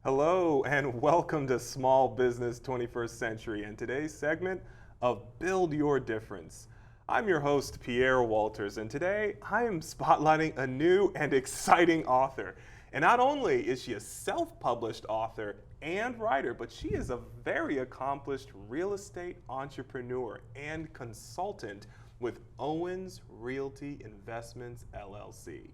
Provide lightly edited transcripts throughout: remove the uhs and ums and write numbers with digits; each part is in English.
Hello and welcome to Small Business 21st Century and today's segment of Build Your Difference. I'm your host, Pierre Walters, and today I am spotlighting a new and exciting author. And not only is she a self-published author and writer, but she is a very accomplished real estate entrepreneur and consultant with Owens Realty Investments, LLC.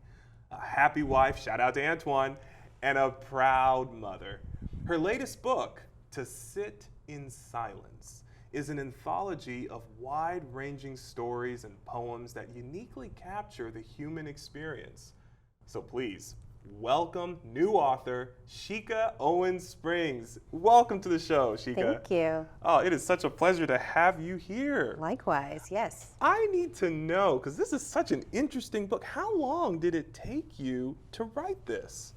A happy wife, shout out to Antoine, and a proud mother. Her latest book, To Sit in Silence, is an anthology of wide-ranging stories and poems that uniquely capture the human experience. So please, welcome new author, Cheykha Owens Springs. Welcome to the show, Cheykha. Thank you. Oh, it is such a pleasure to have you here. Likewise, yes. I need to know, because this is such an interesting book, how long did it take you to write this?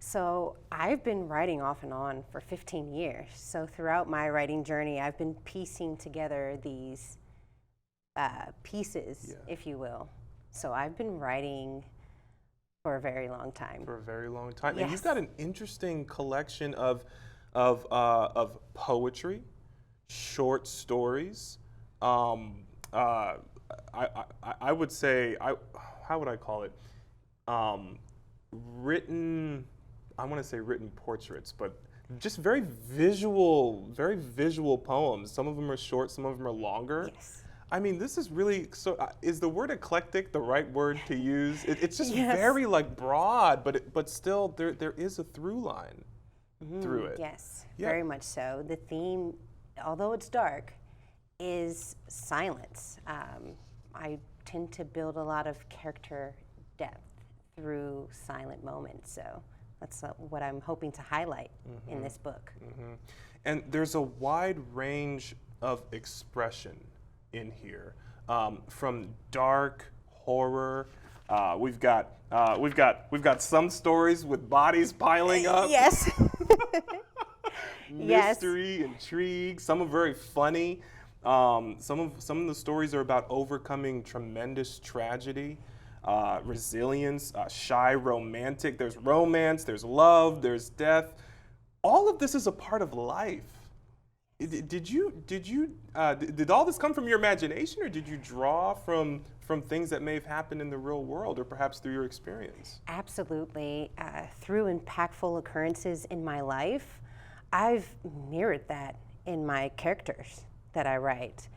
So I've been writing off and on for 15 years. So throughout my writing journey, I've been piecing together these pieces, if you will. So I've been writing for a very long time. For a very long time. Yes. And you've got an interesting collection of poetry, short stories. I would say, how would I call it? I want to say written portraits, but just very visual poems. Some of them are short, some of them are longer. Yes. I mean, this is really, so is the word eclectic the right word to use? It's just Yes. very broad, but still there is a through line through it. Yes, Yeah. very much so. The theme, although it's dark, is silence. I tend to build a lot of character depth through silent moments, so that's what I'm hoping to highlight in this book. And there's a wide range of expression in here, from dark horror. We've got some stories with bodies piling up. Yes. Mystery, intrigue. Some are very funny. Some of the stories are about overcoming tremendous tragedy. Resilience, shy romantic. There's romance, there's love, there's death. All of this is a part of life. Did all this come from your imagination, or did you draw from things that may have happened in the real world, or perhaps through your experience? Absolutely. Through impactful occurrences in my life, I've mirrored that in my characters that I write.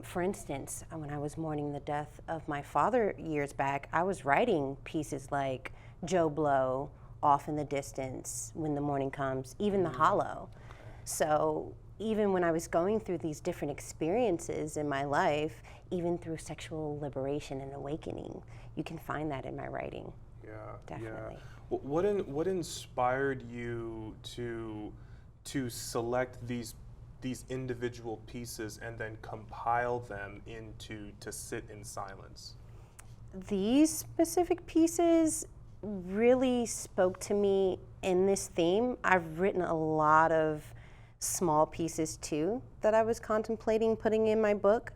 For instance, when I was mourning the death of my father years back, I was writing pieces like Joe Blow, Off in the Distance, When the Morning Comes, even The Hollow. So even when I was going through these different experiences in my life, even through sexual liberation and awakening, you can find that in my writing. Yeah, Definitely. Yeah. What inspired you to select these individual pieces and then compile them into To Sit in Silence? These specific pieces really spoke to me in this theme. I've written a lot of small pieces too that I was contemplating putting in my book,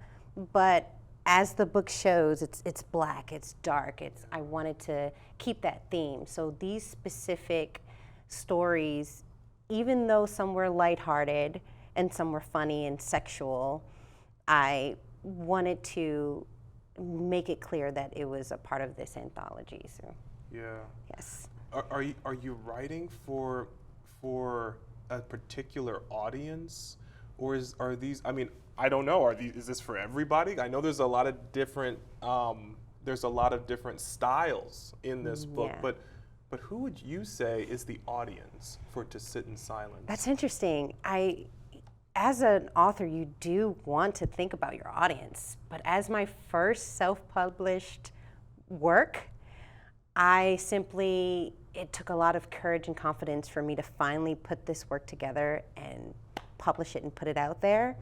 but as the book shows, it's black, it's dark, I wanted to keep that theme. So these specific stories, even though some were lighthearted and some were funny and sexual, I wanted to make it clear that it was a part of this anthology. So, yeah. Yes. Are you writing for a particular audience, or are these? I mean, I don't know. Is this for everybody? I know there's a lot of different styles in this book, Yeah. but who would you say is the audience for To Sit in Silence? That's interesting. As an author, you do want to think about your audience, but as my first self-published work, it took a lot of courage and confidence for me to finally put this work together and publish it and put it out there.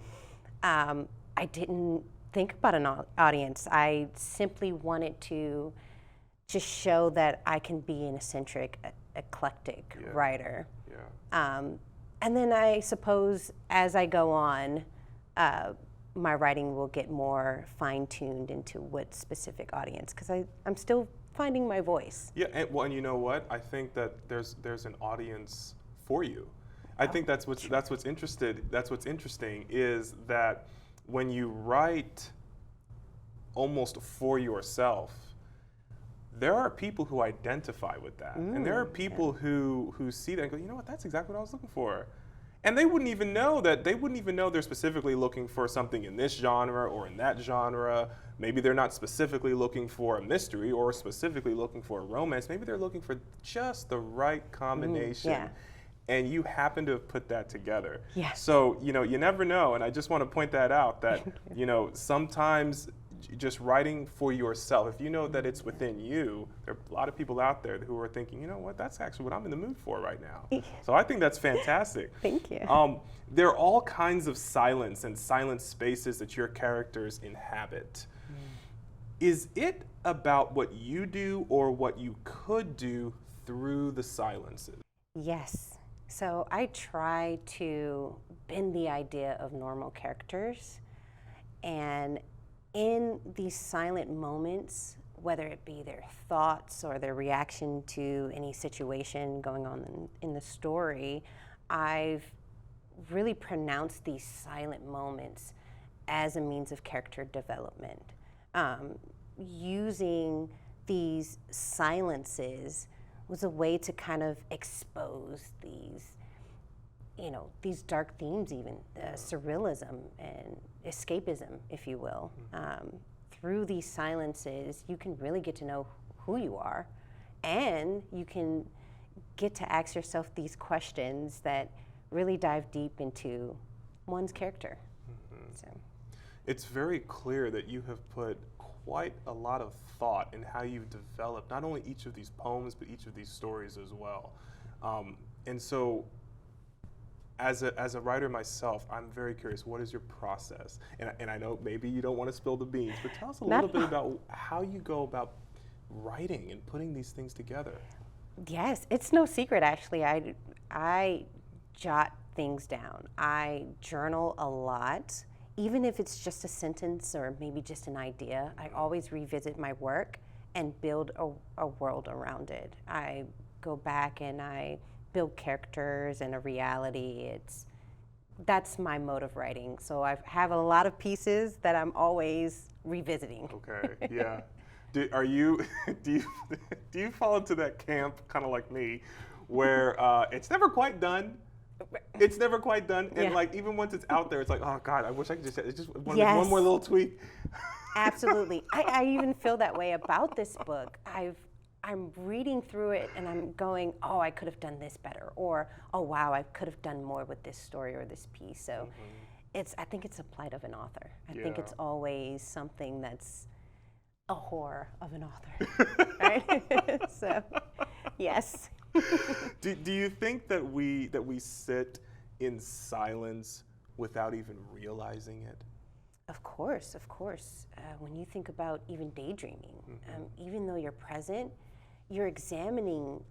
I didn't think about an audience. I simply wanted to just show that I can be an eccentric, eclectic writer. Yeah. And then I suppose as I go on, my writing will get more fine-tuned into what specific audience, because I'm still finding my voice. Yeah, and you know what? I think that there's an audience for you. I think that's what's interesting is that when you write almost for yourself, there are people who identify with that, and there are people who see that and go, you know what, that's exactly what I was looking for. And they wouldn't even know they're specifically looking for something in this genre or in that genre. Maybe they're not specifically looking for a mystery or specifically looking for a romance. Maybe they're looking for just the right combination. And you happen to have put that together. Yes. So, you never know, and I just want to point that out, that, sometimes just writing for yourself, if you know that it's within you, there are a lot of people out there who are thinking, you know what, that's actually what I'm in the mood for right now. So I think that's fantastic. Thank you. There are all kinds of silence and silent spaces that your characters inhabit. Is it about what you do or what you could do through the silences? Yes. So I try to bend the idea of normal characters, and in these silent moments, whether it be their thoughts or their reaction to any situation going on in the story, I've really pronounced these silent moments as a means of character development. Using these silences was a way to kind of expose these dark themes, even surrealism and escapism, if you will. Through these silences, you can really get to know who you are, and you can get to ask yourself these questions that really dive deep into one's character. So. It's very clear that you have put quite a lot of thought in how you've developed not only each of these poems, but each of these stories as well. And so, as a writer myself, I'm very curious, what is your process? And I know maybe you don't want to spill the beans, but tell us a little bit about how you go about writing and putting these things together. Yes, it's no secret, actually. I jot things down. I journal a lot. Even if it's just a sentence or maybe just an idea, I always revisit my work and build a world around it. I go back and I build characters and a reality. That's my mode of writing. So I have a lot of pieces that I'm always revisiting. Okay, yeah. Do you fall into that camp, kind of like me, where it's never quite done? It's never quite done, and like even once it's out there, it's like, oh God, I wish I could just one more little tweak. Absolutely, I even feel that way about this book. I'm reading through it and I'm going, oh, I could have done this better, or oh wow, I could have done more with this story or this piece. So, I think it's a plight of an author. I think it's always something that's a horror of an author, right? So, yes. Do you think that we sit in silence without even realizing it? Of course, of course. When you think about even daydreaming, even though you're present, you're examining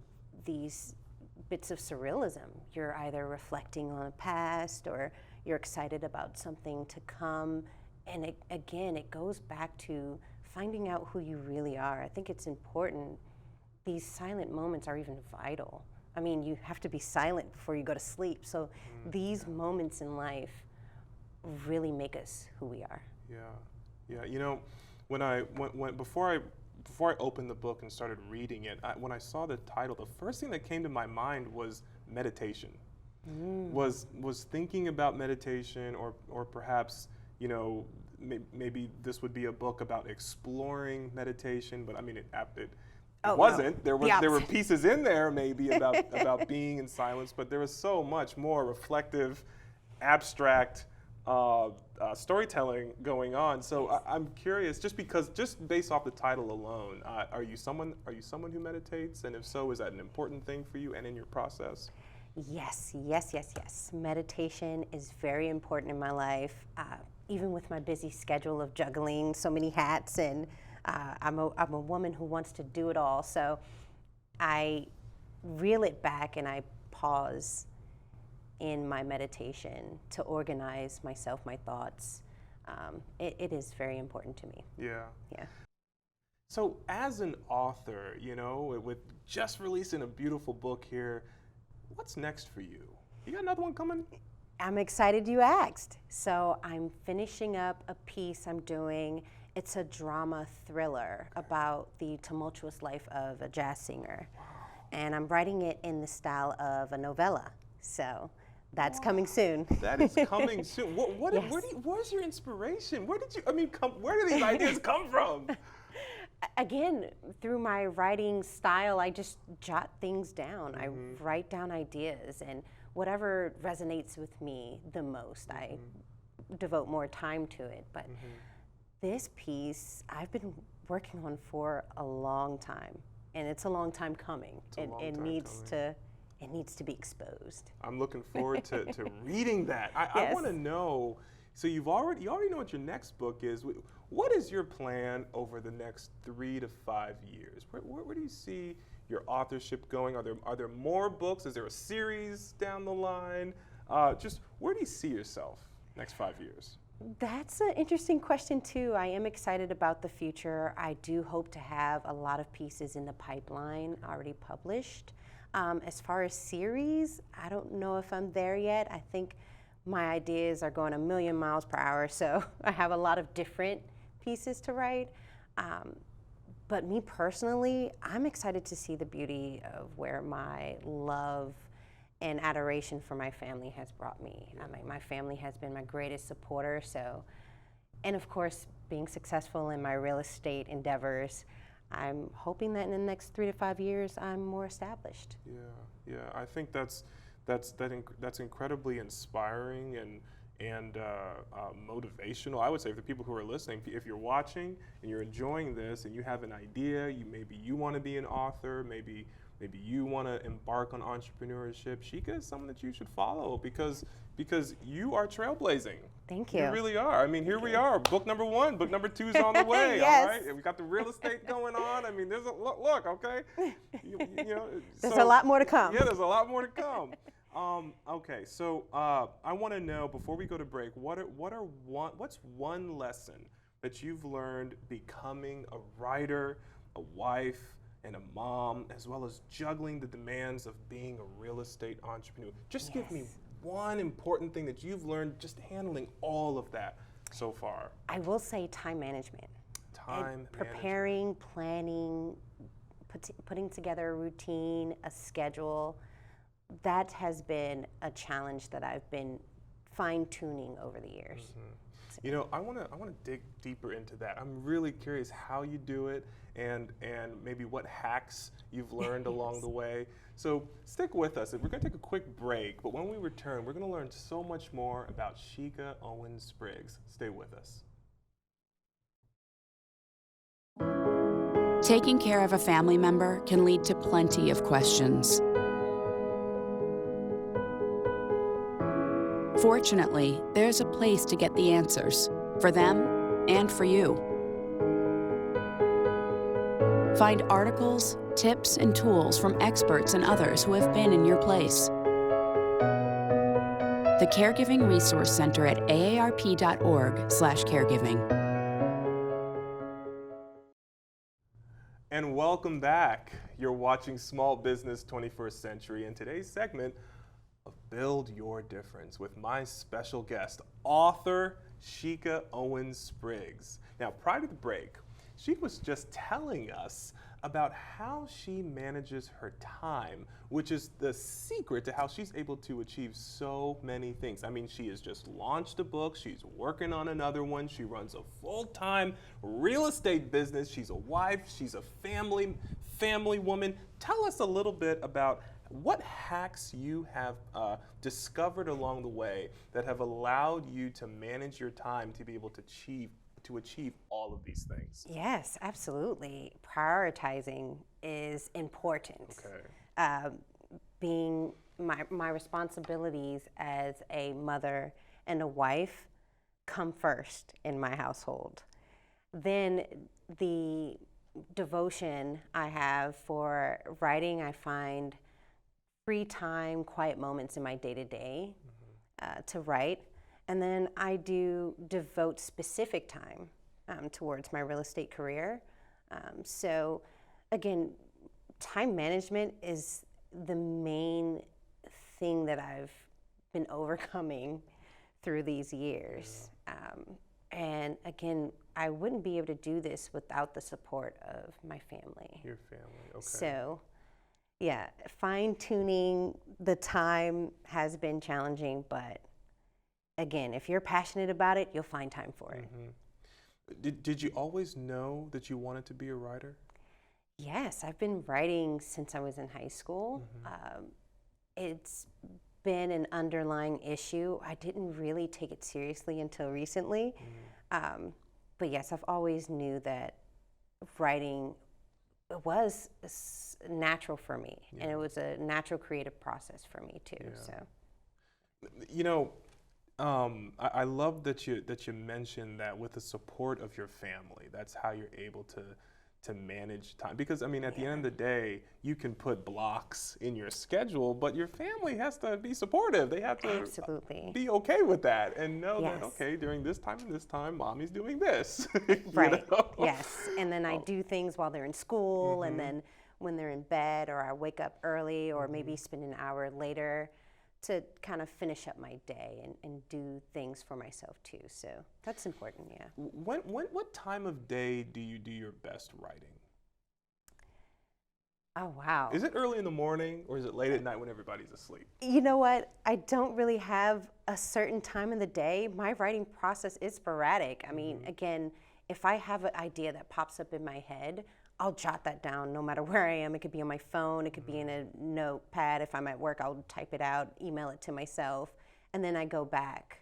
these bits of surrealism. You're either reflecting on the past or you're excited about something to come. And it goes back to finding out who you really are. I think it's important. These silent moments are even vital. I mean, you have to be silent before you go to sleep. So these moments in life really make us who we are. Yeah. You know, before I opened the book and started reading it, when I saw the title, the first thing that came to my mind was meditation. Was thinking about meditation, or perhaps, you know, maybe this would be a book about exploring meditation. But I mean, it wasn't. No. There were pieces in there maybe about being in silence, but there was so much more reflective, abstract storytelling going on. So I'm curious, just based off the title alone, are you someone who meditates? And if so, is that an important thing for you and in your process? Yes. Meditation is very important in my life, even with my busy schedule of juggling so many hats, and I'm a woman who wants to do it all. So I reel it back and I pause in my meditation to organize myself, my thoughts. It is very important to me. Yeah. So as an author, you know, with just releasing a beautiful book here, what's next for you? You got another one coming? I'm excited you asked. So I'm finishing up a piece I'm doing. It's a drama thriller about the tumultuous life of a jazz singer. Wow. And I'm writing it in the style of a novella. So that's coming soon. That is coming soon. Yes. Where's your inspiration? Where do these ideas come from? Again, through my writing style, I just jot things down. I write down ideas, and whatever resonates with me the most, I devote more time to it. But this piece I've been working on for a long time, and it's a long time coming. It needs to be exposed. I'm looking forward to reading that. I Yes. want to know. So you already know what your next book is. What is your plan over the next 3 to 5 years? Where do you see your authorship going? Are there more books? Is there a series down the line? Just where do you see yourself next 5 years? That's an interesting question too. I am excited about the future. I do hope to have a lot of pieces in the pipeline already published. As far as series, I don't know if I'm there yet. I think my ideas are going a million miles per hour, so I have a lot of different pieces to write. But me personally, I'm excited to see the beauty of where my love and adoration for my family has brought me. I mean, my family has been my greatest supporter, and of course, being successful in my real estate endeavors, I'm hoping that in the next 3 to 5 years, I'm more established. Yeah. I think that's incredibly inspiring and motivational. I would say for people who are listening, if you're watching and you're enjoying this and you have an idea, maybe you want to be an author, maybe you want to embark on entrepreneurship, Cheykha is someone that you should follow because you are trailblazing. Thank you. You really are. I mean, here we are. Book number 1, book number 2 is on the way. Yes. All right, we got the real estate going on. I mean, there's a look. Okay, you know, there's a lot more to come. Yeah, there's a lot more to come. Okay, so I want to know before we go to break, what's one lesson that you've learned becoming a writer, a wife, and a mom, as well as juggling the demands of being a real estate entrepreneur? Just give me one important thing that you've learned just handling all of that so far. I will say time management. Preparing, planning, putting together a routine, a schedule. That has been a challenge that I've been fine-tuning over the years. You know, I want to dig deeper into that. I'm really curious how you do it and maybe what hacks you've learned along the way. So stick with us. We're going to take a quick break, but when we return, we're going to learn so much more about Cheykha Owens-Spriggs. Stay with us. Taking care of a family member can lead to plenty of questions. Fortunately, there's a place to get the answers, for them and for you. Find articles, tips, and tools from experts and others who have been in your place. The Caregiving Resource Center at aarp.org/caregiving. And welcome back. You're watching Small Business 21st Century, and today's segment of Build Your Difference with my special guest, author Cheykha Owens-Spriggs. Now, prior to the break, she was just telling us about how she manages her time, which is the secret to how she's able to achieve so many things. I mean, she has just launched a book, she's working on another one, she runs a full-time real estate business, she's a wife, she's a family woman. Tell us a little bit about what hacks you have discovered along the way that have allowed you to manage your time to be able to achieve all of these things. Yes, absolutely. Prioritizing is important. Okay. Being my responsibilities as a mother and a wife come first in my household. Then the devotion I have for writing, I find free time, quiet moments in my day-to-day to write. And then I do devote specific time towards my real estate career. So again, time management is the main thing that I've been overcoming through these years. And again, I wouldn't be able to do this without the support of my family. Your family, okay. So, yeah, fine-tuning the time has been challenging, but again, if you're passionate about it, you'll find time for it. Did you always know that you wanted to be a writer? Yes, I've been writing since I was in high school. It's been an underlying issue. I didn't really take it seriously until recently. But yes, I've always knew that writing was natural for me, and it was a natural creative process for me too. So, you know, I love that you mentioned that with the support of your family, that's how you're able to manage time. Because I mean, at the end of the day, you can put blocks in your schedule, but your family has to be supportive. They have to be okay with that and know that, okay, during this time and this time, mommy's doing this. Right. Yes. And then I do things while they're in school, and then when they're in bed, or I wake up early, or maybe spend an hour later to kind of finish up my day and do things for myself too. So that's important, yeah. What time of day do you do your best writing? Oh, wow. Is it early in the morning, or is it late at night when everybody's asleep? You know what? I don't really have a certain time in the day. My writing process is sporadic. I mean, again, if I have an idea that pops up in my head, I'll jot that down no matter where I am. It could be on my phone, it could be in a notepad. If I'm at work, I'll type it out, email it to myself, and then I go back.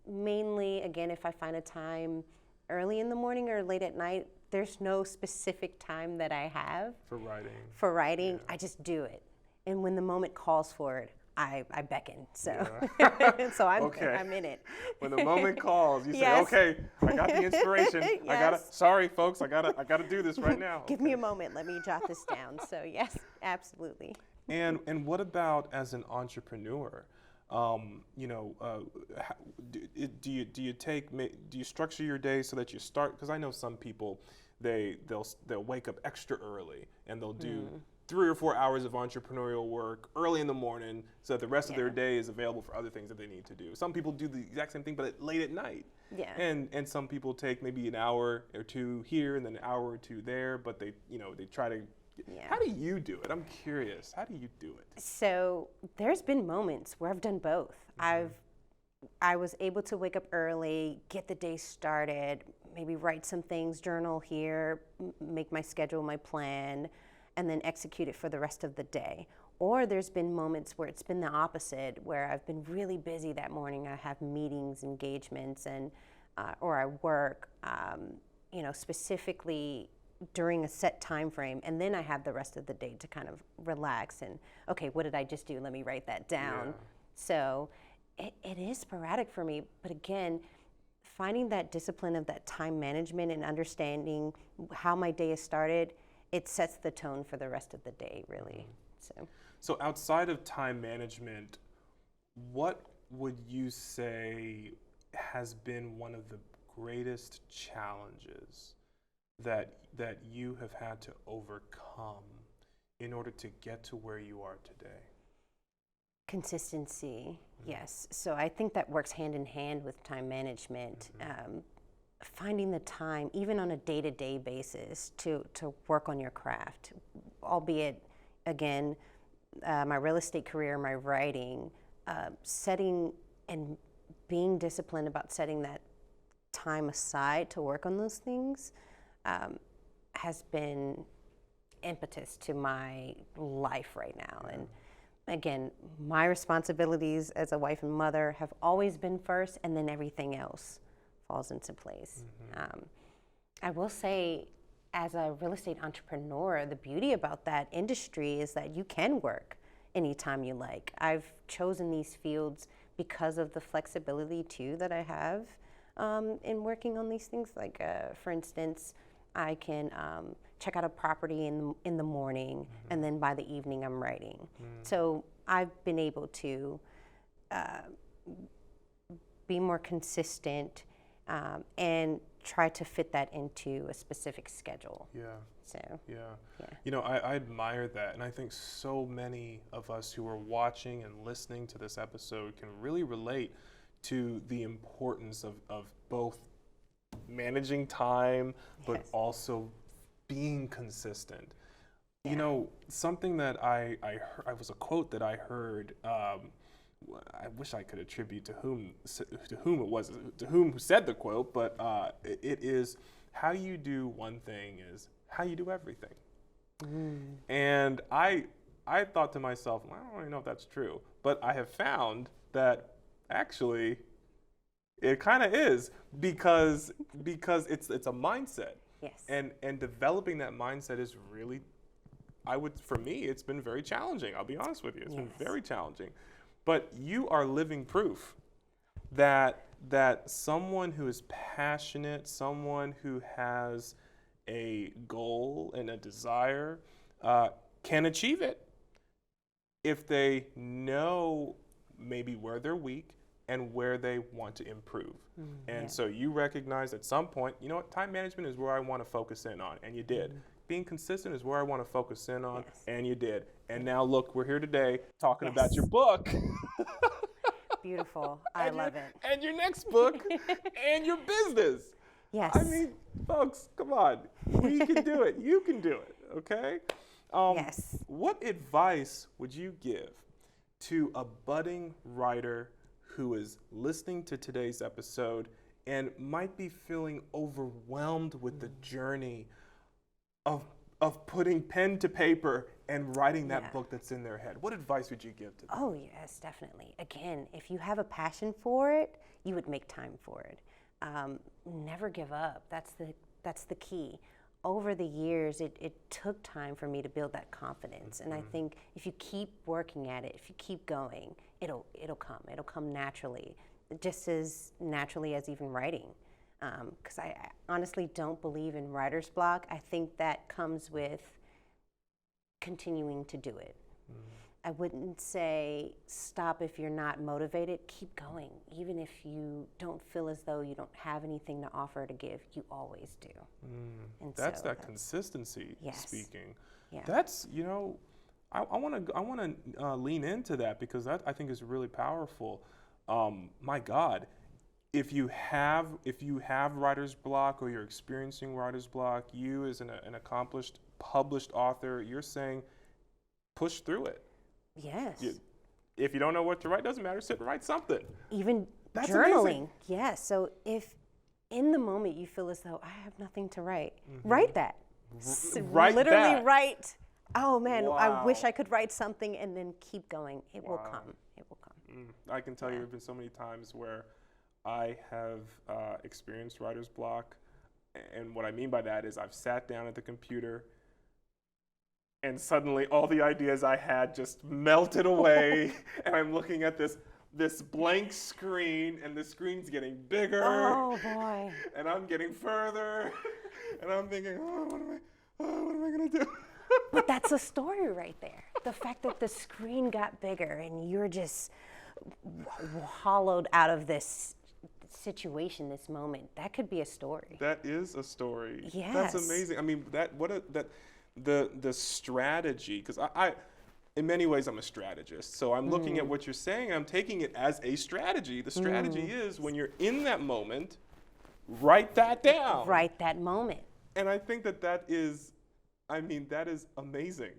Mainly, again, if I find a time early in the morning or late at night, there's no specific time that I have for writing. I just do it. And when the moment calls for it, I beckon. So, so I'm in it. When the moment calls, you say, "Okay, I got the inspiration. I gotta. Sorry, folks, I gotta do this right now." Give me a moment. Let me jot this down. So yes, absolutely. And what about as an entrepreneur? You know, do you structure your day so that you start? Because I know some people, they'll wake up extra early and they'll do 3 or 4 hours of entrepreneurial work early in the morning so that the rest of their day is available for other things that they need to do. Some people do the exact same thing, but late at night. Yeah. And some people take maybe an hour or two here and then an hour or two there, but they try to. How do you do it? I'm curious. How do you do it? So there's been moments where I've done both. I was able to wake up early, get the day started, maybe write some things, journal here, make my schedule, my plan, and then execute it for the rest of the day. Or there's been moments where it's been the opposite, where I've been really busy that morning. I have meetings, engagements, and or I work, specifically during a set time frame, and then I have the rest of the day to kind of relax and, okay, what did I just do? Let me write that down. So it is sporadic for me, but again, finding that discipline of that time management and understanding how my day is started, it sets the tone for the rest of the day, really. So outside of time management, what would you say has been one of the greatest challenges that you have had to overcome in order to get to where you are today? Consistency, yes. So I think that works hand in hand with time management. Finding the time, even on a day-to-day basis, to work on your craft, albeit, again, my real estate career, my writing, setting and being disciplined about setting that time aside to work on those things has been impetus to my life right now. And again, my responsibilities as a wife and mother have always been first, and then everything else falls into place. I will say, as a real estate entrepreneur, the beauty about that industry is that you can work anytime you like. I've chosen these fields because of the flexibility too that I have in working on these things. Like, for instance, I can check out a property in the morning, and then by the evening I'm writing. So I've been able to be more consistent and try to fit that into a specific schedule. So Yeah. yeah. You know, I admire that. And I think so many of us who are watching and listening to this episode can really relate to the importance of both managing time, but Yes. also being consistent. Yeah. You know, something that I heard, was a quote that I heard. I wish I could attribute to whom it was, to whom said the quote, but it is, how you do one thing is how you do everything. And I thought to myself, well, I don't really know if that's true, but I have found that actually it kind of is, because it's a mindset. Yes. And developing that mindset is really, for me, it's been very challenging. I'll be honest with you. It's been very challenging. But you are living proof that someone who is passionate, someone who has a goal and a desire, can achieve it if they know maybe where they're weak and where they want to improve. And so you recognize at some point, you know what, time management is where I want to focus in on, and you did. Being consistent is where I want to focus in on, and you did. And now look, we're here today talking about your book. Beautiful. I love it. And your next book and your business. Yes. I mean, folks, come on. We can do it. You can do it, okay? Yes. What advice would you give to a budding writer who is listening to today's episode and might be feeling overwhelmed with the journey of putting pen to paper and writing that book that's in their head? What advice would you give to them? Oh, yes, definitely. Again, if you have a passion for it, you would make time for it. Never give up. That's the key. Over the years, it took time for me to build that confidence. And I think if you keep working at it, if you keep going, it'll come. It'll come naturally, just as naturally as even writing. Because I honestly don't believe in writer's block. I think that comes with continuing to do it. I wouldn't say stop if you're not motivated. Keep going. Even if you don't feel as though you don't have anything to offer to give, you always do. And That's so that consistency speaking. Yeah. That's, you know, I want to lean into that, because that I think is really powerful. My God, if you have writer's block, or you're experiencing writer's block, you as an accomplished published author, you're saying push through it. Yes. If you don't know what to write, doesn't matter, sit and write something. Even That's journaling. amazing. Yes. So if in the moment you feel as though I have nothing to write, write that. Write Literally that. write, oh man, I wish Wow. I could write something, and then keep going. It will come. It will come. I can tell you there have been so many times where I have experienced writer's block. And what I mean by that is I've sat down at the computer and suddenly all the ideas I had just melted away. And I'm looking at this blank screen, and the screen's getting bigger. Oh boy. And I'm getting further. And I'm thinking, what am I going to do? But that's a story right there. The fact that the screen got bigger and you're just hollowed out of this situation, this moment, that could be a story. That is a story. Yes. That's amazing. I mean, the strategy, because I in many ways I'm a strategist. So I'm looking at what you're saying, I'm taking it as a strategy. The strategy is, when you're in that moment, write that down. Right, that moment. And I think that is amazing.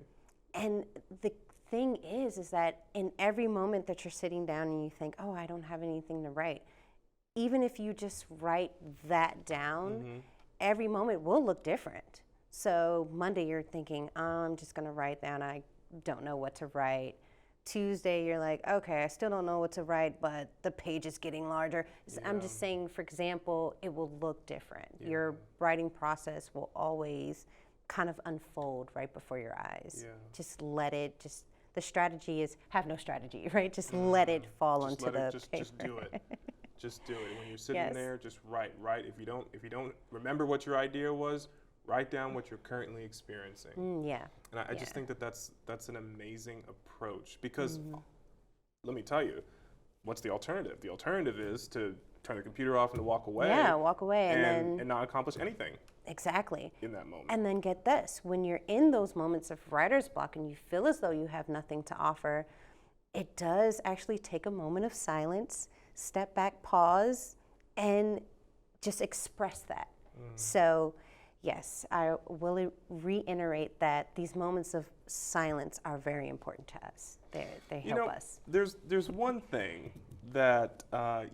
And the thing is that in every moment that you're sitting down and you think, oh, I don't have anything to write, even if you just write that down, every moment will look different. So Monday you're thinking, I'm just gonna write down, I don't know what to write. Tuesday you're like, okay, I still don't know what to write, but the page is getting larger. I'm just saying, for example, it will look different. Your writing process will always kind of unfold right before your eyes. Just let it, the strategy is have no strategy, right? Just let it fall onto the paper. Just do it. Just do it. When you're sitting there, just write. If you don't remember what your idea was, write down what you're currently experiencing. And I just think that's an amazing approach, because let me tell you, what's the alternative? The alternative is to turn the computer off and to walk away. Yeah, walk away and not accomplish anything. Exactly. in that moment. And then get this, when you're in those moments of writer's block and you feel as though you have nothing to offer, it does actually take a moment of silence, step back, pause, and just express that. So yes, I will reiterate that these moments of silence are very important to us. They help us. There's one thing that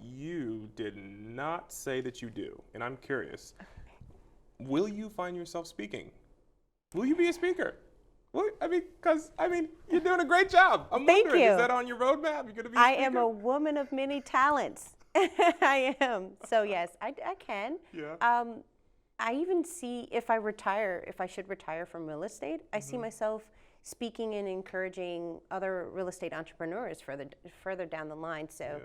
you did not say that you do, and I'm curious. Will you find yourself speaking? Will you be a speaker? Because you're doing a great job. I'm Thank wondering, you. is that on your roadmap? You're going to be a I speaker? am a woman of many talents. I am. So yes, I can. Yeah. I even see if I should retire from real estate, I see myself speaking and encouraging other real estate entrepreneurs further down the line. So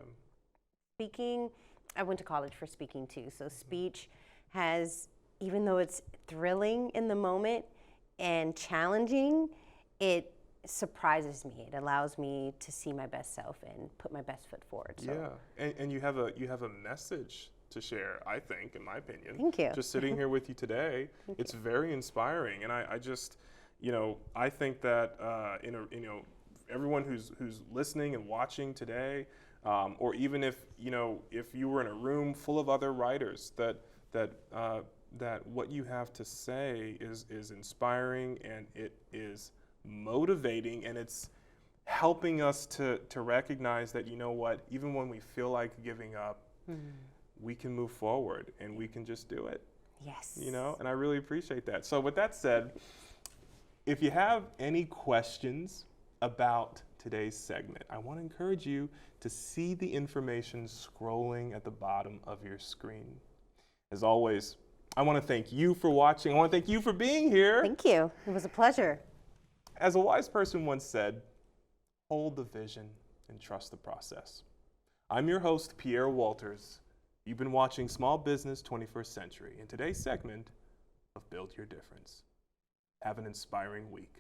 speaking, I went to college for speaking too. So speech has, even though it's thrilling in the moment and challenging, it surprises me. It allows me to see my best self and put my best foot forward. So. Yeah, and you have a message to share, I think, in my opinion. Thank you. Just sitting here with you today, it's very inspiring, and I just, I think that everyone who's listening and watching today, or even if you were in a room full of other writers, that what you have to say is inspiring, and it is motivating, and it's helping us to recognize that, even when we feel like giving up, we can move forward and we can just do it. Yes. And I really appreciate that. So with that said, if you have any questions about today's segment, I want to encourage you to see the information scrolling at the bottom of your screen. As always, I want to thank you for watching. I want to thank you for being here. Thank you. It was a pleasure. As a wise person once said, hold the vision and trust the process. I'm your host, Pierre Walters. You've been watching Small Business 21st Century in today's segment of Build Your Difference. Have an inspiring week.